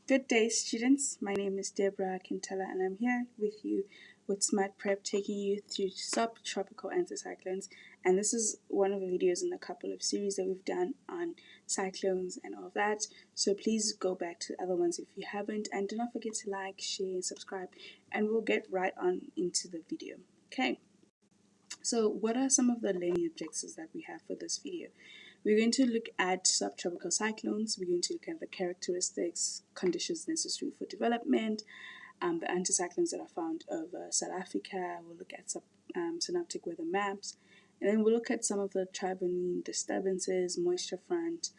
Good day, students. My name is Deborah Quintella, and I'm here with you with SmartPrep, taking you through subtropical anticyclones. And this is one of the videos in a couple of series that we've done on cyclones and all of that. So please go back to the other ones if you haven't, and do not forget to like, share, and subscribe. And we'll get right on into the video. Okay. So, what are some of the learning objectives that we have for this video? We're going to look at subtropical cyclones. We're going to look at the characteristics, conditions necessary for development, the anticyclones that are found over South Africa. We'll look at synoptic weather maps, and then we'll look at some of the traveling disturbances, moisture front,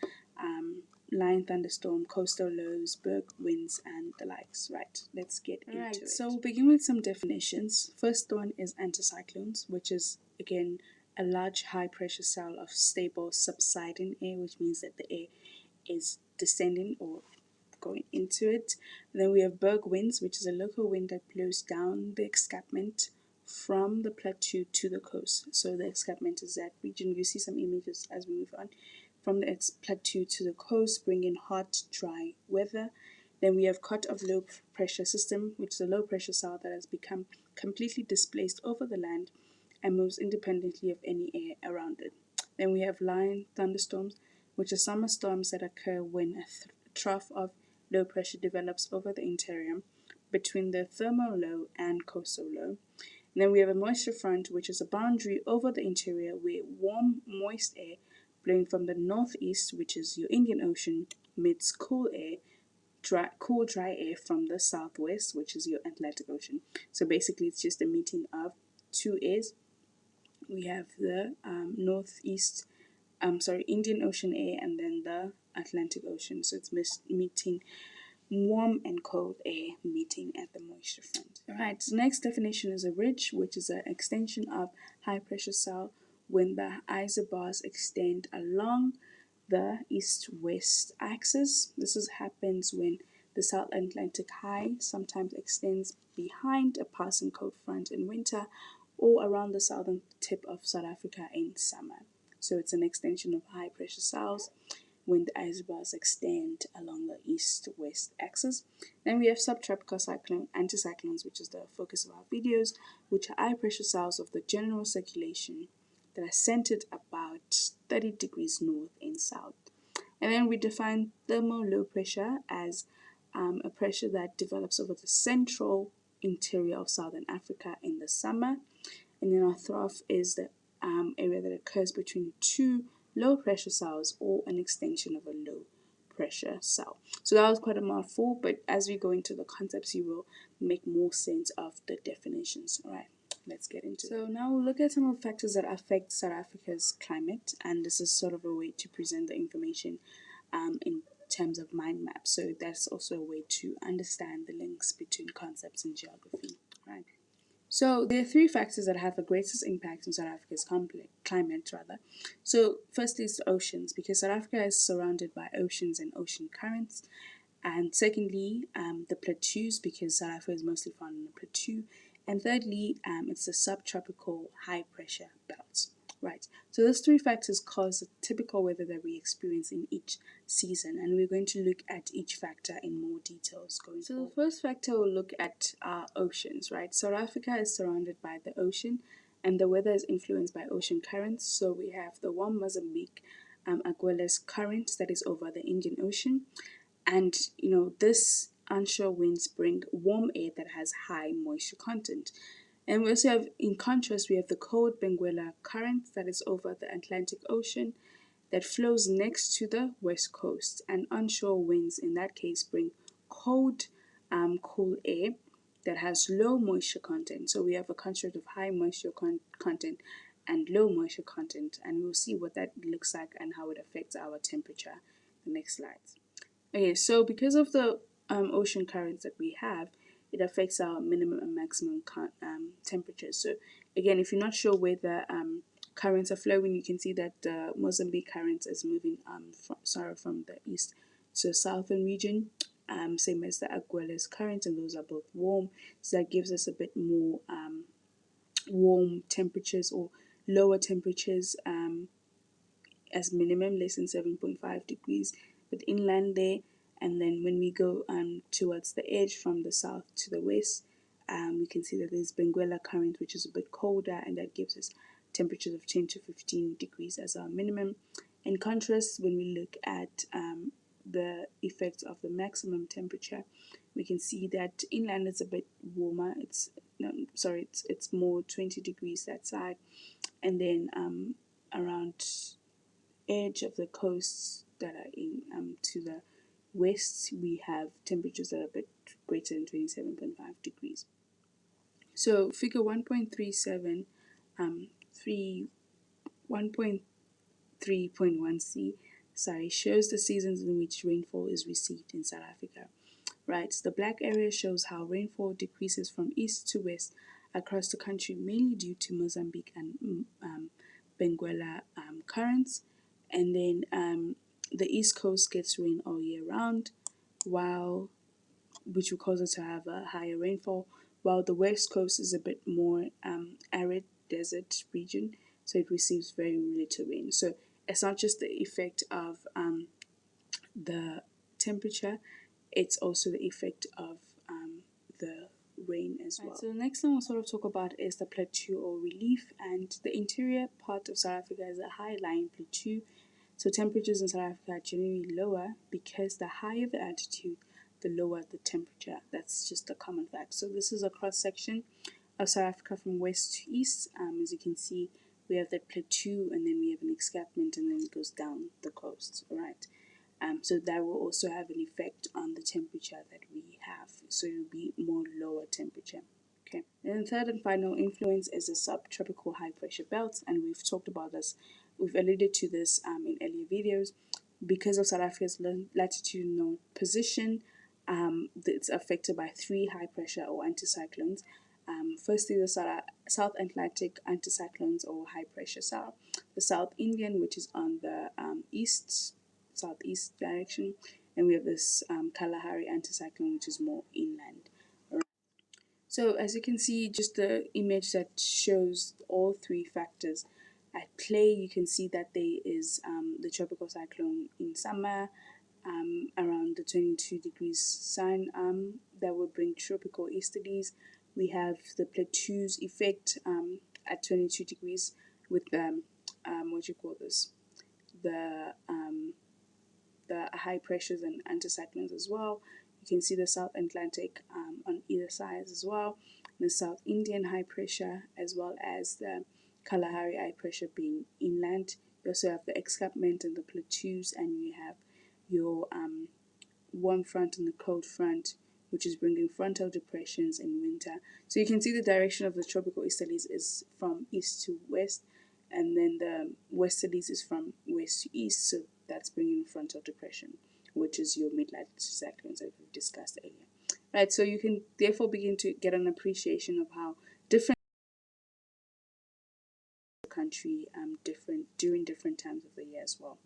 line thunderstorm, coastal lows, berg winds, and the likes. Right, let's get into it. So we'll begin with some definitions. First one is anticyclones, which is again a large high pressure cell of stable subsiding air, which means that the air is descending or going into it. And then we have berg winds, which is a local wind that blows down the escarpment from the plateau to the coast. So the escarpment is that region. You see some images as we move on from the plateau to the coast, bringing hot, dry weather. Then we have cut of low pressure system, which is a low pressure cell that has become completely displaced over the land and moves independently of any air around it. Then we have line thunderstorms, which are summer storms that occur when a trough of low pressure develops over the interior between the thermal low and coastal low. And then we have a moisture front, which is a boundary over the interior where warm, moist air blowing from the northeast, which is your Indian Ocean, meets cool air, cool, dry air from the southwest, which is your Atlantic Ocean. So basically, it's just a meeting of two airs. We have the Indian Ocean air, and then the Atlantic Ocean. So it's meeting warm and cold air meeting at the moisture front. Alright, so next definition is a ridge, which is an extension of high pressure cell when the isobars extend along the east-west axis. This happens when the South Atlantic high sometimes extends behind a passing cold front in winter or around the southern tip of South Africa in summer. So it's an extension of high pressure cells when the isobars extend along the east-west axis. Then we have subtropical anticyclones, which is the focus of our videos, which are high pressure cells of the general circulation that are centered about 30 degrees north and south. And then we define thermal low pressure as a pressure that develops over the central interior of southern Africa in the summer. And then our trough is the area that occurs between two low pressure cells or an extension of a low pressure cell. So that was quite a mouthful, but as we go into the concepts, you will make more sense of the definitions. All right, let's get into it. So now we'll look at some of the factors that affect South Africa's climate, and this is sort of a way to present the information in terms of mind maps. So that's also a way to understand the links between concepts in geography. Right. So there are three factors that have the greatest impact on South Africa's climate. So firstly, is the oceans, because South Africa is surrounded by oceans and ocean currents. And secondly, the plateaus, because South Africa is mostly found in the plateau. And thirdly, it's the subtropical high pressure belts. Right, so those three factors cause the typical weather that we experience in each season, and we're going to look at each factor in more details going forward. So the first factor we'll look at are oceans, right? South Africa is surrounded by the ocean, and the weather is influenced by ocean currents. So we have the warm Mozambique Aguilas current that is over the Indian Ocean, and this onshore winds bring warm air that has high moisture content. And we also have, in contrast, we have the cold Benguela current that is over the Atlantic Ocean that flows next to the west coast. And onshore winds, in that case, bring cold, cool air that has low moisture content. So we have a construct of high moisture content and low moisture content. And we'll see what that looks like and how it affects our temperature in the next slides. Okay, so because of the ocean currents that we have, it affects our minimum and maximum temperatures. So again, if you're not sure where the currents are flowing, you can see that the Mozambique current is moving from the east to the southern region, same as the Aguilas current, and those are both warm. So that gives us a bit more warm temperatures or lower temperatures as minimum, less than 7.5 degrees. But inland there, And then when we go towards the edge from the south to the west, we can see that there's Benguela current, which is a bit colder, and that gives us temperatures of 10 to 15 degrees as our minimum. In contrast, when we look at the effects of the maximum temperature, we can see that inland is a bit warmer. It's more 20 degrees that side, and then around edge of the coasts that are in to the west, we have temperatures that are a bit greater than 27.5 degrees. So figure 1.37 1.3.1c shows the seasons in which rainfall is received in South Africa. Right, the black area shows how rainfall decreases from east to west across the country, mainly due to Mozambique and Benguela currents. And then the east coast gets rain all year round, which will cause it to have a higher rainfall, while the west coast is a bit more arid desert region, so it receives very little rain. So it's not just the effect of the temperature, it's also the effect of the rain as well. Right, so the next thing we'll sort of talk about is the plateau or relief, and the interior part of South Africa is a high-lying plateau. So temperatures in South Africa are generally lower because the higher the altitude, the lower the temperature. That's just a common fact. So this is a cross-section of South Africa from west to east. As you can see, we have that plateau, and then we have an escarpment, and then it goes down the coast, right? So that will also have an effect on the temperature that we have. So it will be more lower temperature. Okay. And the third and final influence is the subtropical high pressure belt, and we've talked about this. We've alluded to this in earlier videos. Because of South Africa's latitudinal position, it's affected by three high pressure or anticyclones. Firstly, the South Atlantic anticyclones or high pressure cell, the South Indian, which is on the southeast direction, and we have this Kalahari anticyclone, which is more inland. So as you can see, just the image that shows all three factors at play, you can see that there is the tropical cyclone in summer around the 22 degrees sign that would bring tropical easterlies. We have the plateau's effect at 22 degrees with the the high pressures and anticyclones as well. You can see the South Atlantic on either side as well, the South Indian high pressure, as well as the Kalahari high pressure being inland. You also have the escarpment and the plateaus, and you have your warm front and the cold front, which is bringing frontal depressions in winter. So you can see the direction of the tropical easterlies is from east to west, and then the westerlies is from west to east, so that's bringing frontal depression, which is your mid-latitude cyclones that we've discussed earlier. Right, so you can therefore begin to get an appreciation of how different the country during different times of the year as well.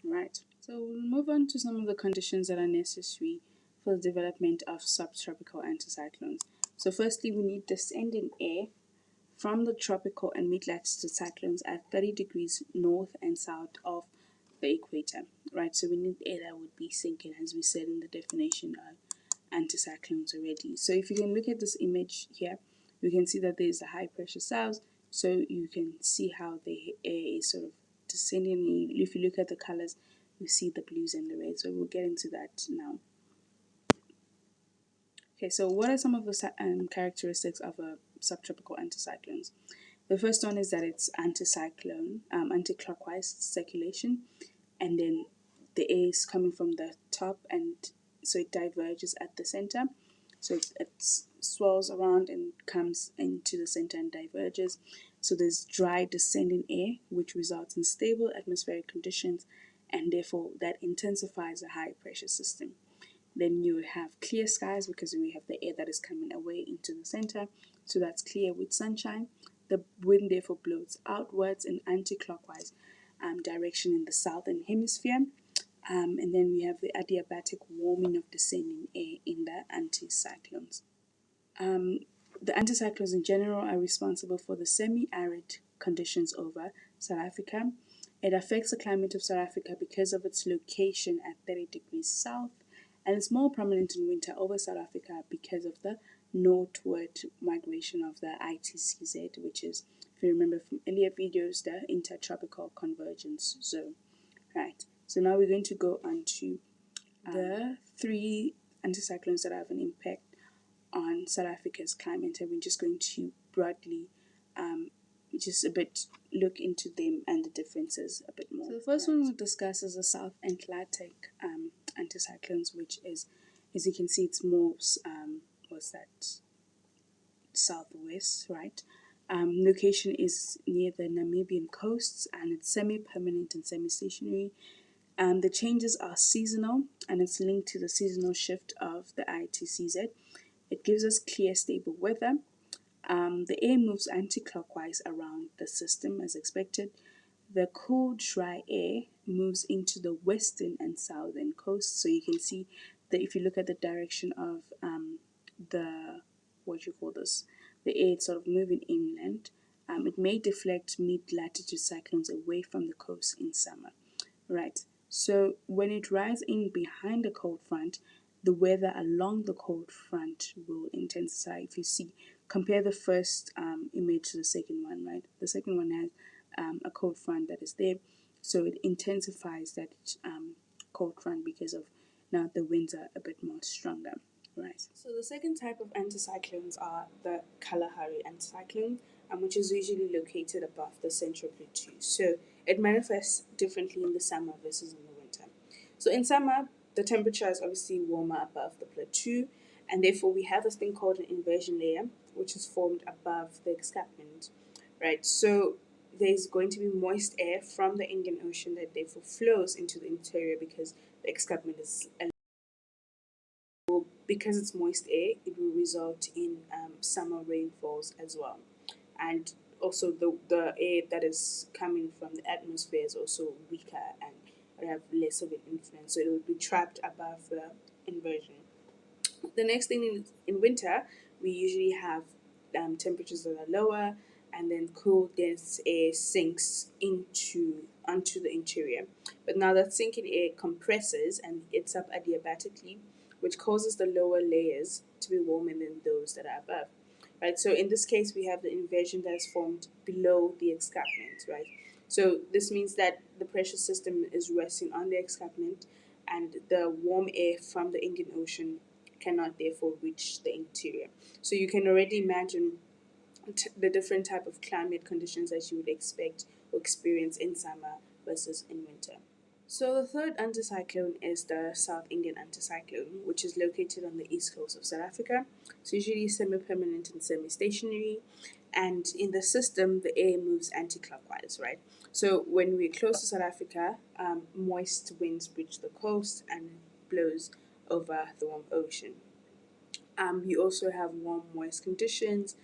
Right, so we'll move on to some of the conditions that are necessary for the development of subtropical anticyclones. So firstly, we need descending air from the tropical and mid-latitude cyclones at 30 degrees north and south of the equator, right? So we need air that would be sinking, as we said in the definition of anticyclones already. So if you can look at this image here, you can see that there's a high pressure south, so you can see how the air is sort of descending. If you look at the colors, you see the blues and the reds, so we'll get into that now. Okay, so what are some of the characteristics of a subtropical anticyclones? The first one is that it's anti-clockwise circulation, and then the air is coming from the top, and so it diverges at the center. So it swirls around and comes into the center and diverges. So there's dry descending air, which results in stable atmospheric conditions, and therefore that intensifies a high pressure system. Then you have clear skies because we have the air that is coming away into the center, so that's clear with sunshine. The wind therefore blows outwards in anti-clockwise direction in the southern hemisphere. And then we have the adiabatic warming of descending air in the anticyclones. The anticyclones in general are responsible for the semi-arid conditions over South Africa. It affects the climate of South Africa because of its location at 30 degrees south and it's more prominent in winter over South Africa because of the northward migration of the ITCZ, which is, if you remember from earlier videos, the Intertropical Convergence Zone. Right, so now we're going to go on to the three anticyclones that have an impact on South Africa's climate, and we're just going to broadly just a bit look into them and the differences a bit more. So the first one we'll discuss is the South Atlantic anticyclones, which is, as you can see, it's more southwest, right? Location is near the Namibian coasts, and it's semi-permanent and semi-stationary. The changes are seasonal, and it's linked to the seasonal shift of the ITCZ. It gives us clear, stable weather. The air moves anti-clockwise around the system as expected. The cool, dry air moves into the western and southern coasts. So you can see that if you look at the direction of the air sort of moving inland, it may deflect mid-latitude cyclones away from the coast in summer. Right. So when it rides in behind the cold front, the weather along the cold front will intensify. If you see, compare the first image to the second one, right? The second one has a cold front that is there, so it intensifies that cold front because of now the winds are a bit more stronger, right? So the second type of anticyclones are the Kalahari anticyclone, which is usually located above the central plateau. So it manifests differently in the summer versus in the winter. So in summer, the temperature is obviously warmer above the plateau, and therefore we have this thing called an inversion layer, which is formed above the escarpment, right? So there's going to be moist air from the Indian Ocean that therefore flows into the interior because the escarpment is because it's moist air, it will result in summer rainfalls as well. And also the air that is coming from the atmosphere is also weaker and will have less of an influence, so it will be trapped above the inversion. The next thing in winter, we usually have temperatures that are lower, and then cool, dense air sinks onto the interior. But now that sinking air compresses and gets up adiabatically, which causes the lower layers to be warmer than those that are above. Right, so in this case, we have the inversion that is formed below the escarpment, right? So this means that the pressure system is resting on the escarpment, and the warm air from the Indian Ocean cannot therefore reach the interior. So you can already imagine the different type of climate conditions that you would expect or experience in summer versus in winter. So the third anticyclone is the South Indian anticyclone, which is located on the east coast of South Africa. It's usually semi-permanent and semi-stationary, and in the system, the air moves anti-clockwise, right? So when we're close to South Africa, moist winds reach the coast and blows over the warm ocean. You also have warm, moist conditions,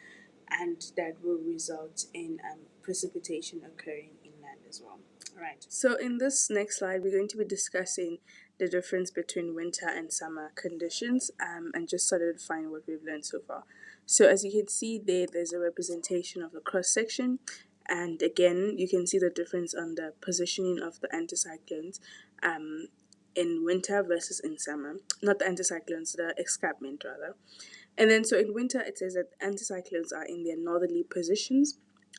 and that will result in precipitation occurring inland as well. Right. So in this next slide, we're going to be discussing the difference between winter and summer conditions, and just sort of define what we've learned so far. So as you can see there's a representation of the cross section, and again you can see the difference on the positioning of the anticyclones in winter versus in summer. Not the anticyclones, the escarpment rather. And then so in winter it says that anticyclones are in their northerly positions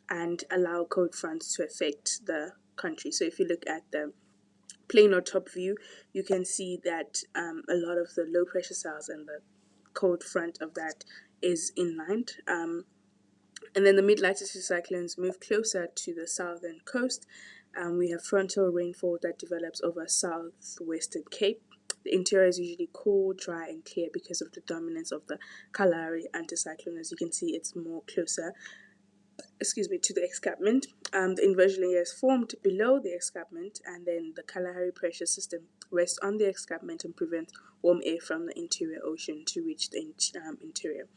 and allow cold fronts to affect the country. So if you look at the plane or top view, you can see that a lot of the low pressure cells and the cold front of that is inland. And then the mid-latitude cyclones move closer to the southern coast. We have frontal rainfall that develops over southwestern Cape. The interior is usually cool, dry, and clear because of the dominance of the Kalahari anticyclone. As you can see, it's more closer to the escarpment. The inversion layer is formed below the escarpment, and then the Kalahari pressure system rests on the escarpment and prevents warm air from the interior ocean to reach the interior.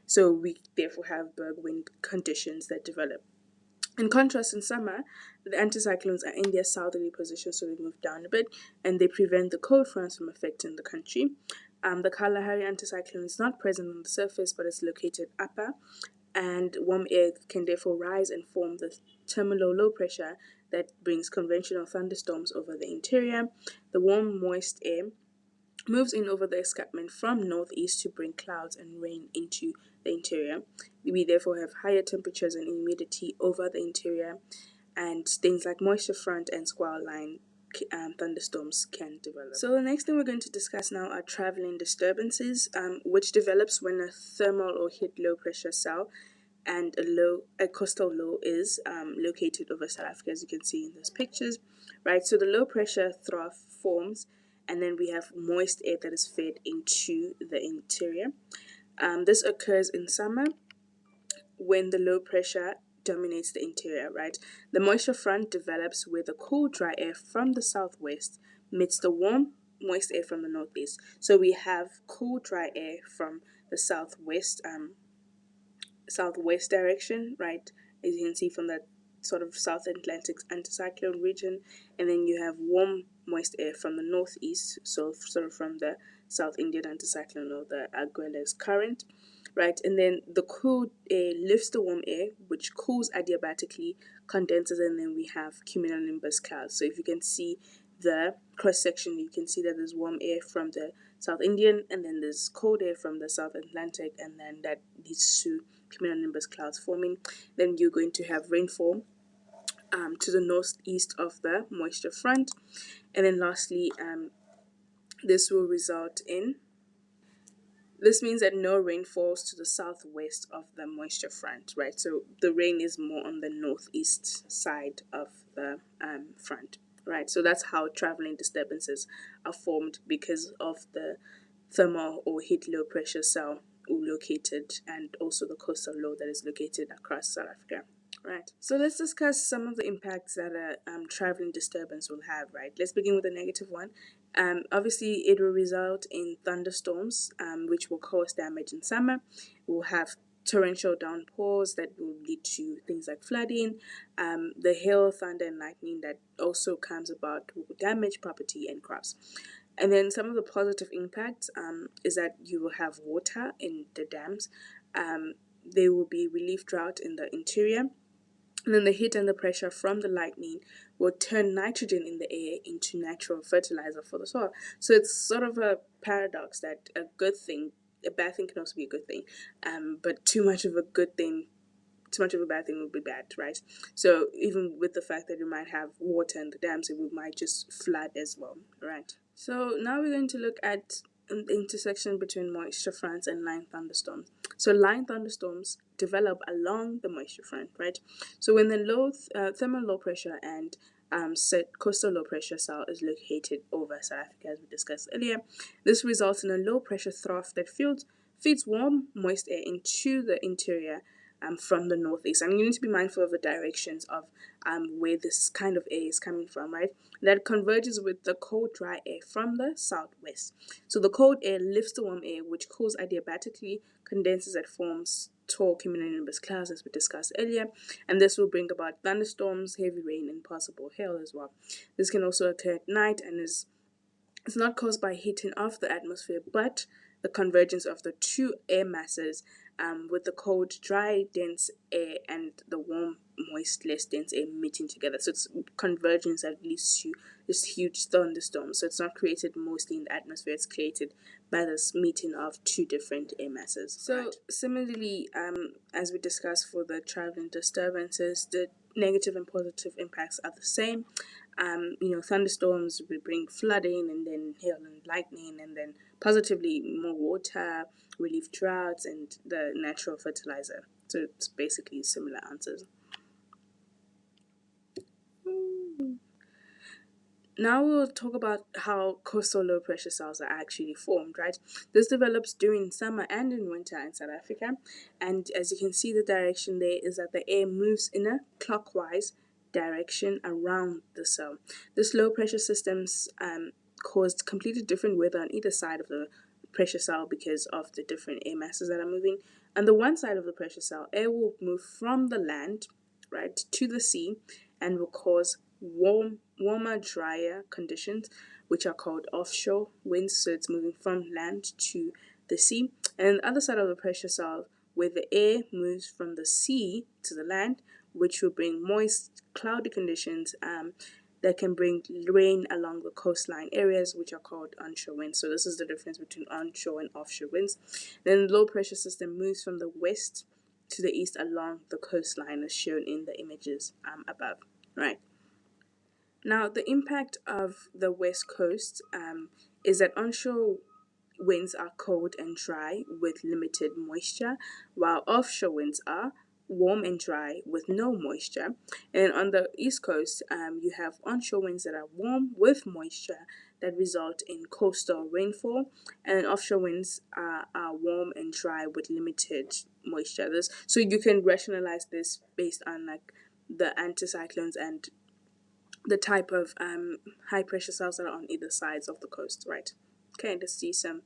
So we therefore have berg wind conditions that develop. In contrast, in summer, the anticyclones are in their southerly position, so they move down a bit, and they prevent the cold fronts from affecting the country. The Kalahari anticyclone is not present on the surface, but is located upper, and warm air can therefore rise and form the terminal low pressure that brings conventional thunderstorms over the interior. The warm, moist air moves in over the escarpment from northeast to bring clouds and rain into the interior. We therefore have higher temperatures and humidity over the interior, and things like moisture front and squall line thunderstorms can develop. So the next thing we're going to discuss now are traveling disturbances, which develops when a thermal or heat low pressure cell and a coastal low is located over South Africa, as you can see in those pictures, right? So the low pressure trough forms, and then we have moist air that is fed into the interior. This occurs in summer when the low pressure dominates the interior, right? The moisture front develops where the cool, dry air from the southwest meets the warm, moist air from the northeast. So we have cool, dry air from the southwest direction, right? As you can see from that sort of South Atlantic anticyclone region, and then you have warm, moist air from the northeast, so sort of from the South Indian anticyclone or the Aguilas current, right? And then the cool air lifts the warm air, which cools adiabatically, condenses, and then we have cumulonimbus clouds. So if you can see the cross section, you can see that there's warm air from the South Indian, and then there's cold air from the South Atlantic, and then that leads to cumulonimbus clouds forming. Then you're going to have rainfall to the northeast of the moisture front, and then lastly, this will result in this means that no rain falls to the southwest of the moisture front, right? So the rain is more on the northeast side of the front, right? So that's how traveling disturbances are formed because of the thermal or heat low pressure cell located, and also the coastal low that is located across South Africa. Right. So let's discuss some of the impacts that a traveling disturbance will have, right? Let's begin with the negative one. Obviously, it will result in thunderstorms, which will cause damage in summer. We'll have torrential downpours that will lead to things like flooding. The hail, thunder, and lightning that also comes about will damage property and crops. And then some of the positive impacts is that you will have water in the dams. There will be relief drought in the interior. And then the heat and the pressure from the lightning will turn nitrogen in the air into natural fertilizer for the soil. So it's sort of a paradox that a bad thing can also be a good thing. But too much of a bad thing would be bad, right? So even with the fact that you might have water in the dams, it might just flood as well, right? So now we're going to look at the intersection between moisture fronts and line thunderstorms. So line thunderstorms develop along the moisture front, right? So when the thermal low pressure and coastal low pressure cell is located over South Africa, as we discussed earlier, this results in a low pressure trough that feeds warm, moist air into the interior from the northeast. And you need to be mindful of the directions of where this kind of air is coming from, right? That converges with the cold, dry air from the southwest. So the cold air lifts the warm air, which cools adiabatically, condenses and forms tall cumulonimbus clouds, as we discussed earlier, and this will bring about thunderstorms, heavy rain, and possible hail as well. This can also occur at night and it's not caused by heating of the atmosphere, but the convergence of the two air masses with the cold, dry, dense air and the warm, moist, less dense air meeting together. So it's convergence that leads to this huge thunderstorm. So it's not created mostly in the atmosphere, it's created by this meeting of two different air masses. So similarly, as we discussed for the traveling disturbances, the negative and positive impacts are the same. Thunderstorms will bring flooding and then hail and lightning, and then positively more water, relief droughts, and the natural fertilizer. So it's basically similar answers. Now we'll talk about how coastal low pressure cells are actually formed, right? This develops during summer and in winter in South Africa. And as you can see, the direction there is that the air moves in a clockwise direction around the cell. This low pressure systems caused completely different weather on either side of the pressure cell because of the different air masses that are moving. On the one side of the pressure cell, air will move from the land, right, to the sea and will cause warmer, drier conditions, which are called offshore winds. So it's moving from land to the sea. And the other side of the pressure cell, where the air moves from the sea to the land, which will bring moist, cloudy conditions, that can bring rain along the coastline areas, which are called onshore winds. So this is the difference between onshore and offshore winds. Then the low pressure system moves from the west to the east along the coastline, as shown in the images above. Right. Now, the impact of the west coast is that onshore winds are cold and dry with limited moisture, while offshore winds are warm and dry with no moisture. And on the east coast, you have onshore winds that are warm with moisture that result in coastal rainfall, and offshore winds are warm and dry with limited moisture. So you can rationalize this based on like the anticyclones and the type of high pressure cells that are on either sides of the coast, right? Okay, let's see some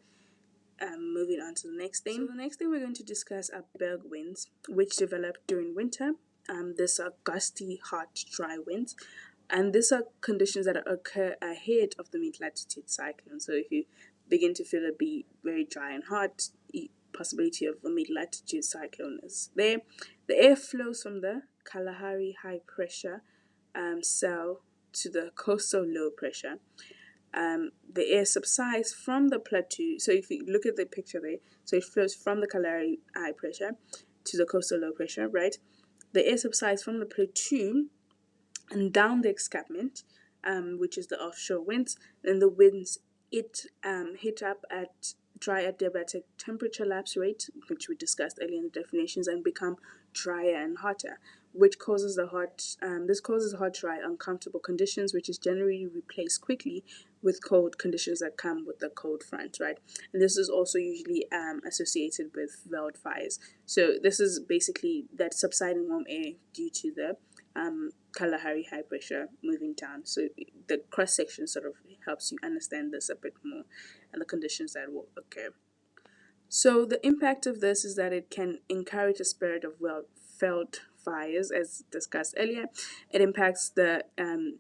moving on to the next thing. So the next thing we're going to discuss are berg winds, which develop during winter. These are gusty, hot, dry winds, and these are conditions that occur ahead of the mid-latitude cyclone. So if you begin to feel it be very dry and hot, the possibility of a mid-latitude cyclone is there. The air flows from the Kalahari high pressure cell to the coastal low pressure. The air subsides from the plateau. So if you look at the picture there, so it flows from the Kalahari high pressure to the coastal low pressure, right? The air subsides from the plateau and down the escarpment, which is the offshore winds. Then the winds hit up at dry adiabatic temperature lapse rate, which we discussed earlier in the definitions, and become drier and hotter, which causes this causes hot, dry, uncomfortable conditions, which is generally replaced quickly with cold conditions that come with the cold front, right? And this is also usually associated with wildfires. So this is basically that subsiding warm air due to the Kalahari high pressure moving down. So the cross section sort of helps you understand this a bit more and the conditions that will occur. So the impact of this is that it can encourage a spirit of felt fires, as discussed earlier. It impacts the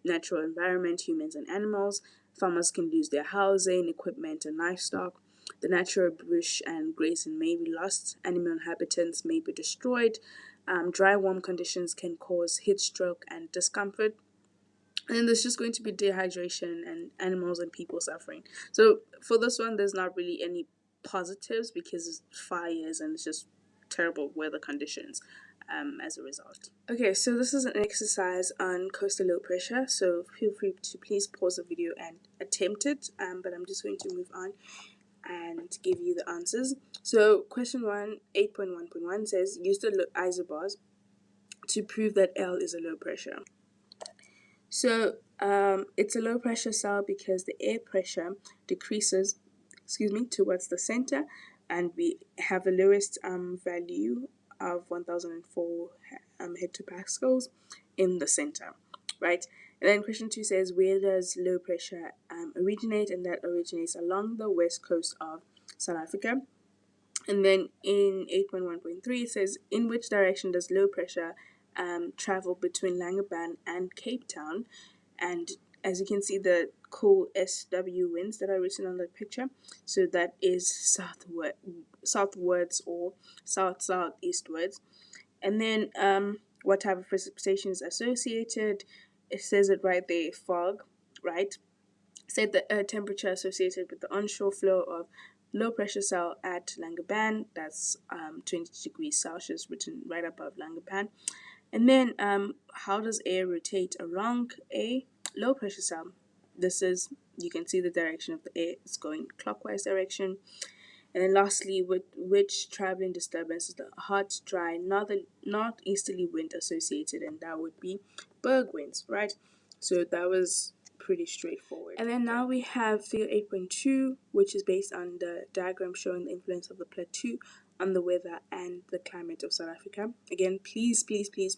natural environment, humans and animals. Farmers can lose their housing, equipment, and livestock. The natural bush and grazing may be lost. Animal inhabitants may be destroyed. Dry, warm conditions can cause heat stroke and discomfort. And then there's just going to be dehydration and animals and people suffering. So for this one, there's not really any positives because it's fires and it's just terrible weather conditions as a result. Okay, so this is an exercise on coastal low pressure. So feel free to please pause the video and attempt it. But I'm just going to move on and give you the answers. So question 1, 8.1.1 says use the isobars to prove that L is a low pressure. So it's a low pressure cell because the air pressure decreases, towards the center, and we have the lowest value of 1004 hectopascals in the center, right? And then question 2 says where does low pressure originate, and that originates along the west coast of South Africa. And then in 8.1.3 it says in which direction does low pressure travel between Langebaan and Cape Town. And as you can see, the cool SW winds that are written on the picture, so that is southwards or southeastwards. And then what type of precipitation is associated? It says it right there, fog, right? Said the temperature associated with the onshore flow of low pressure cell at Langebaan, that's 20 degrees Celsius, written right above Langebaan. And then how does air rotate around a low pressure cell? This is, you can see the direction of the air is going clockwise direction. And then lastly, with which traveling disturbance is the hot, dry, northeasterly wind associated, and that would be berg winds, right? So that was pretty straightforward. And then now we have figure 8.2, which is based on the diagram showing the influence of the plateau on the weather and the climate of South Africa. Again, please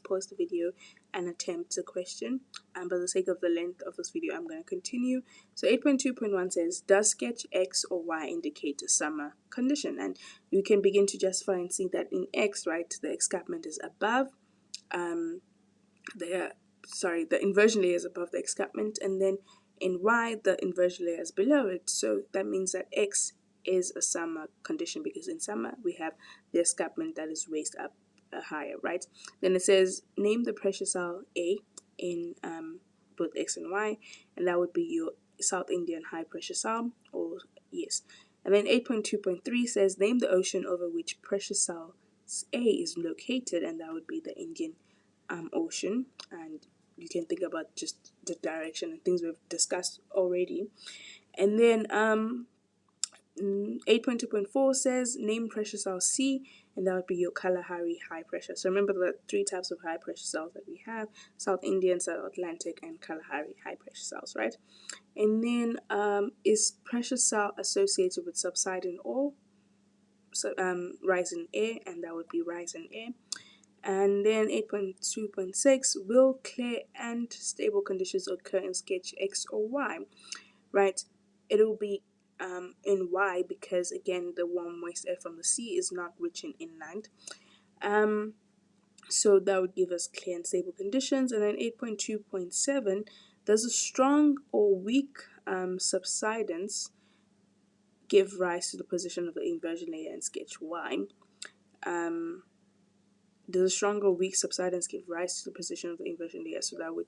pause the video and attempt the question. And for the sake of the length of this video, I'm going to continue. So 8.2.1 says, does sketch X or Y indicate a summer condition? And you can begin to justify and see that in X, right, the escarpment is above, the inversion layer is above the escarpment, and then in Y, the inversion layer is below it. So that means that X is a summer condition because in summer we have the escarpment that is raised up higher, right? Then it says name the pressure cell A in both X and Y, and that would be your South Indian high pressure cell, or yes. And then 8.2.3 says name the ocean over which pressure cell A is located, and that would be the Indian Ocean. And you can think about just the direction and things we've discussed already. And then 8.2.4 says name pressure cell C, and that would be your Kalahari high pressure. So remember the three types of high pressure cells that we have: South Indian, South Atlantic, and Kalahari high pressure cells, right? And then is pressure cell associated with subsiding or rising air, and that would be rising air. And then 8.2.6, will clear and stable conditions occur in sketch X or Y, right? It will be in Y, because again the warm moist air from the sea is not reaching inland. So that would give us clear and stable conditions. And then 8.2.7, does a strong or weak subsidence give rise to the position of the inversion layer in sketch Y? Does a strong or weak subsidence give rise to the position of the inversion layer? So that would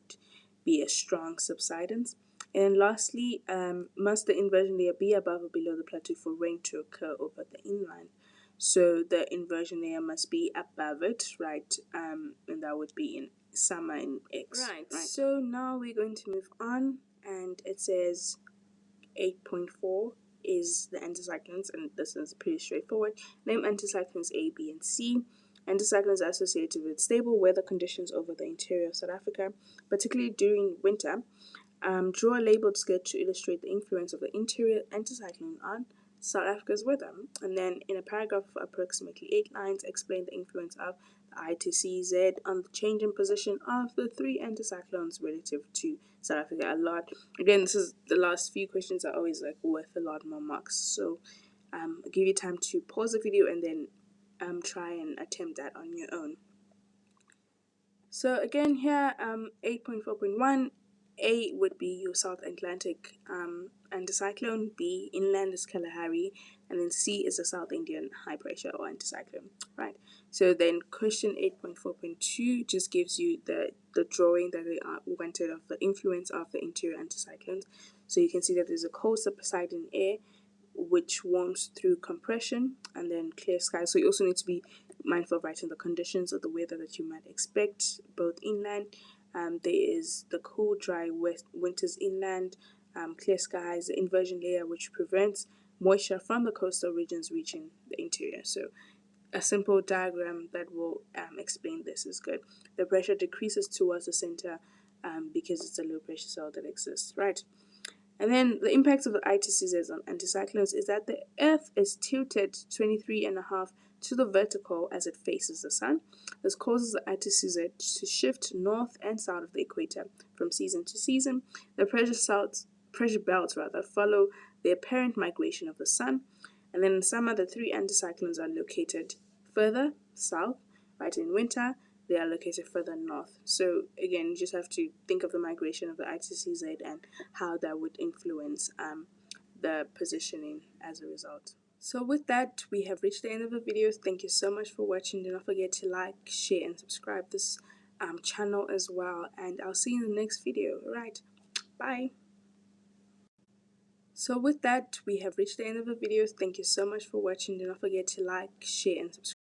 be a strong subsidence. And lastly, must the inversion layer be above or below the plateau for rain to occur over the inland? So the inversion layer must be above it, right? And that would be in summer in X. Right. So now we're going to move on, and it says 8.4 is the anticyclones, and this is pretty straightforward. Name anticyclones A, B, and C. Anticyclones are associated with stable weather conditions over the interior of South Africa, particularly during winter. Draw a labeled sketch to illustrate the influence of the interior anticyclone on South Africa's weather. And then in a paragraph of approximately 8 lines, explain the influence of the ITCZ on the change in position of the 3 anticyclones relative to South Africa. Again, this is the last few questions are always like worth a lot more marks. So I'll give you time to pause the video and then try and attempt that on your own. So again here, 8.4.1, A would be your South Atlantic anticyclone, B inland is Kalahari, and then C is a South Indian high pressure or anticyclone, right? So then question 8.4.2 just gives you the drawing that they wanted of the influence of the interior anticyclones. So you can see that there's a cold subsiding air which warms through compression, and then clear skies. So you also need to be mindful of writing the conditions of the weather that you might expect both inland. There is the cool, dry winters inland, clear skies, the inversion layer which prevents moisture from the coastal regions reaching the interior. So a simple diagram that will explain this is good. The pressure decreases towards the center because it's a low pressure cell that exists, right? And then the impacts of the ITCZ on anticyclones is that the Earth is tilted 23.5 to the vertical as it faces the sun. This causes the ITCZ to shift north and south of the equator from season to season. The pressure belts follow the apparent migration of the sun. And then in summer, the 3 anticyclones are located further south, right? In winter, they are located further north. So again, you just have to think of the migration of the ITCZ and how that would influence the positioning as a result. So with that, we have reached the end of the video. Thank you so much for watching. Do not forget to like, share, and subscribe this channel as well. And I'll see you in the next video. All right, bye. So with that, we have reached the end of the video. Thank you so much for watching. Do not forget to like, share, and subscribe.